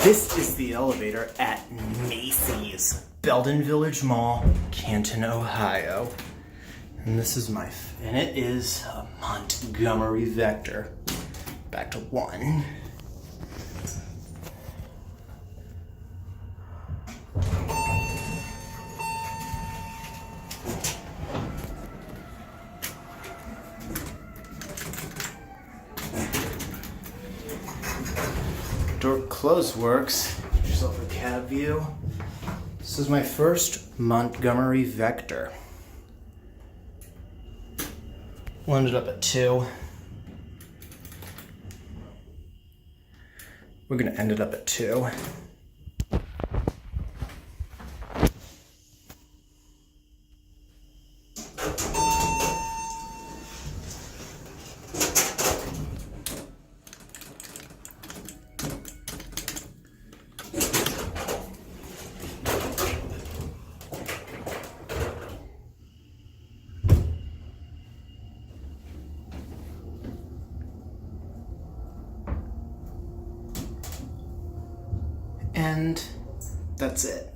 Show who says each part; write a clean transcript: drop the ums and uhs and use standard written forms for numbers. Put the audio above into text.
Speaker 1: This is the elevator at Macy's, Belden Village Mall, Canton, Ohio. And this is and it is a Montgomery Vector. Back to 1. Door close works. Get yourself a cab view. This is my first Montgomery Vector. We'll end it up at 2. We're gonna end it up at 2. And that's it.